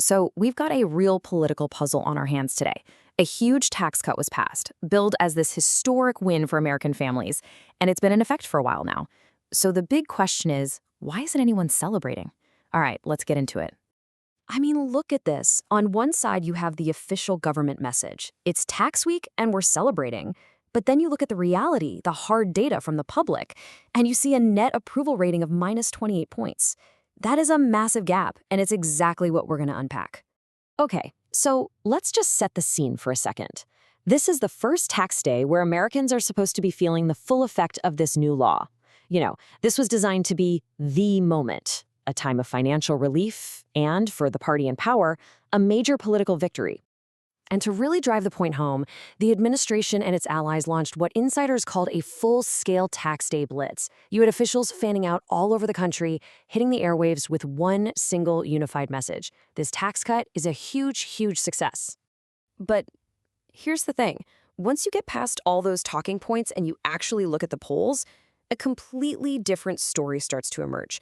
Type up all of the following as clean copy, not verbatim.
So we've got a real political puzzle on our hands today. A huge tax cut was passed, billed as this historic win for American families, and it's been in effect for a while now. So the big question is, why isn't anyone celebrating? All right, let's get into it. I mean, look at this. On one side, you have the official government message. It's tax week and we're celebrating. But then you look at the reality, the hard data from the public, and you see a net approval rating of minus 28 points. That is a massive gap, and it's exactly what we're going to unpack. Okay, so let's just set the scene for a second. This is the first tax day where Americans are supposed to be feeling the full effect of this new law. This was designed to be the moment, a time of financial relief, and, for the party in power, a major political victory. And to really drive the point home, the administration and its allies launched what insiders called a full-scale tax day blitz. You had officials fanning out all over the country, hitting the airwaves with one single unified message. This tax cut is a huge, huge success. But here's the thing. Once you get past all those talking points and you actually look at the polls, a completely different story starts to emerge.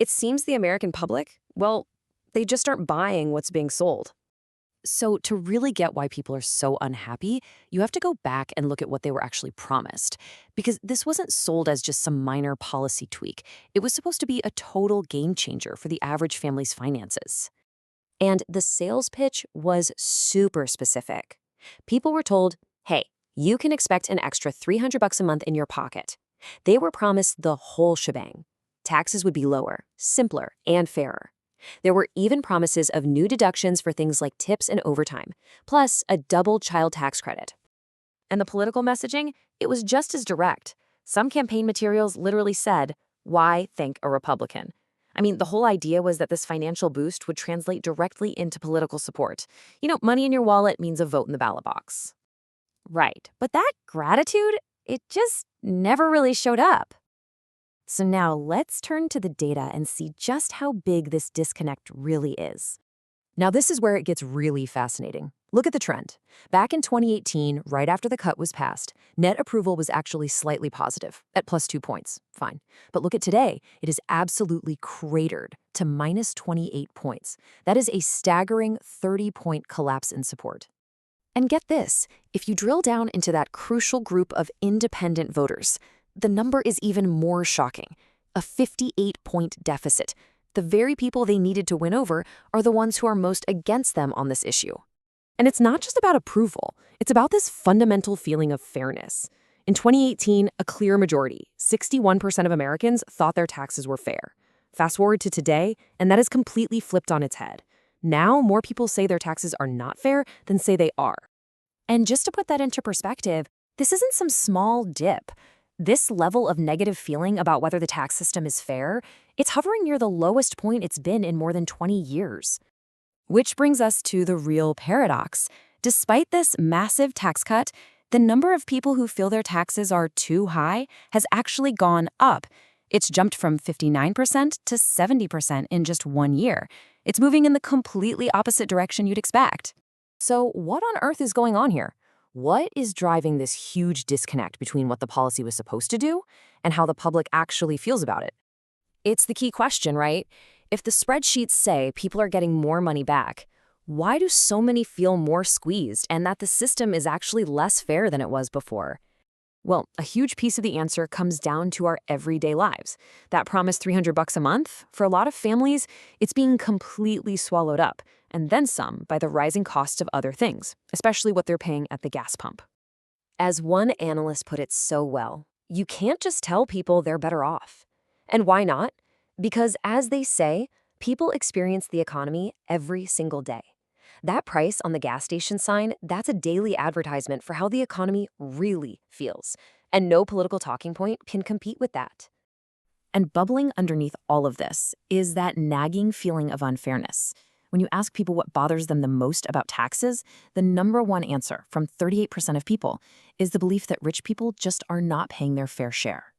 It seems the American public, well, they just aren't buying what's being sold. So to really get why people are so unhappy, you have to go back and look at what they were actually promised. Because this wasn't sold as just some minor policy tweak. It was supposed to be a total game changer for the average family's finances. And the sales pitch was super specific. People were told, hey, you can expect an extra $300 a month in your pocket. They were promised the whole shebang. Taxes would be lower, simpler, and fairer. There were even promises of new deductions for things like tips and overtime, plus a double child tax credit. And the political messaging, it was just as direct. Some campaign materials literally said, why thank a Republican? I mean, the whole idea was that this financial boost would translate directly into political support. Money in your wallet means a vote in the ballot box. Right, but that gratitude, it just never really showed up. So now let's turn to the data and see just how big this disconnect really is. Now this is where it gets really fascinating. Look at the trend. Back in 2018, right after the cut was passed, net approval was actually slightly positive, at plus 2 points. Fine. But look at today. It is absolutely cratered to minus 28 points. That is a staggering 30-point collapse in support. And get this, if you drill down into that crucial group of independent voters, the number is even more shocking, a 58-point deficit. The very people they needed to win over are the ones who are most against them on this issue. And it's not just about approval, it's about this fundamental feeling of fairness. In 2018, a clear majority, 61% of Americans, thought their taxes were fair. Fast forward to today, and that is completely flipped on its head. Now, more people say their taxes are not fair than say they are. And just to put that into perspective, this isn't some small dip. This level of negative feeling about whether the tax system is fair, it's hovering near the lowest point it's been in more than 20 years. Which brings us to the real paradox. Despite this massive tax cut, the number of people who feel their taxes are too high has actually gone up. It's jumped from 59% to 70% in just 1 year. It's moving in the completely opposite direction you'd expect. So what on earth is going on here? What is driving this huge disconnect between what the policy was supposed to do and how the public actually feels about it? It's the key question, right? If the spreadsheets say people are getting more money back, why do so many feel more squeezed and that the system is actually less fair than it was before? Well, a huge piece of the answer comes down to our everyday lives. That promised $300 a month, for a lot of families, it's being completely swallowed up, and then some by the rising cost of other things, especially what they're paying at the gas pump. As one analyst put it so well, you can't just tell people they're better off. And why not? Because as they say, people experience the economy every single day. That price on the gas station sign, that's a daily advertisement for how the economy really feels. And no political talking point can compete with that. And bubbling underneath all of this is that nagging feeling of unfairness. When you ask people what bothers them the most about taxes, the number one answer from 38% of people is the belief that rich people just are not paying their fair share.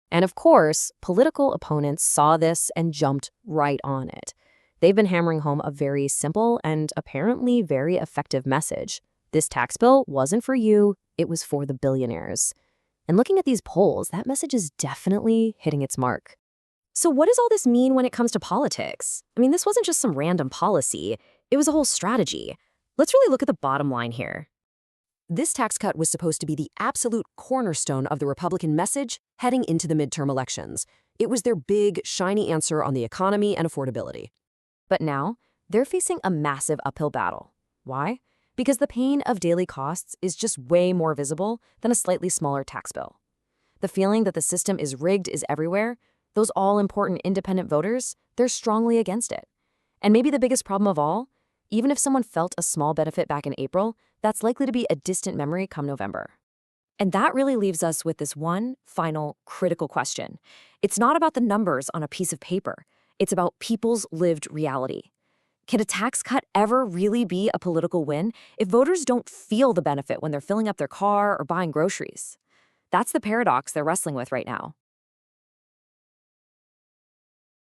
And of course, political opponents saw this and jumped right on it. They've been hammering home a very simple and apparently very effective message. This tax bill wasn't for you, it was for the billionaires. And looking at these polls, that message is definitely hitting its mark. So what does all this mean when it comes to politics? I mean, this wasn't just some random policy. It was a whole strategy. Let's really look at the bottom line here. This tax cut was supposed to be the absolute cornerstone of the Republican message heading into the midterm elections. It was their big, shiny answer on the economy and affordability. But now, they're facing a massive uphill battle. Why? Because the pain of daily costs is just way more visible than a slightly smaller tax bill. The feeling that the system is rigged is everywhere. Those all-important independent voters, they're strongly against it. And maybe the biggest problem of all, even if someone felt a small benefit back in April, that's likely to be a distant memory come November. And that really leaves us with this one final critical question. It's not about the numbers on a piece of paper. It's about people's lived reality. Can a tax cut ever really be a political win if voters don't feel the benefit when they're filling up their car or buying groceries? That's the paradox they're wrestling with right now.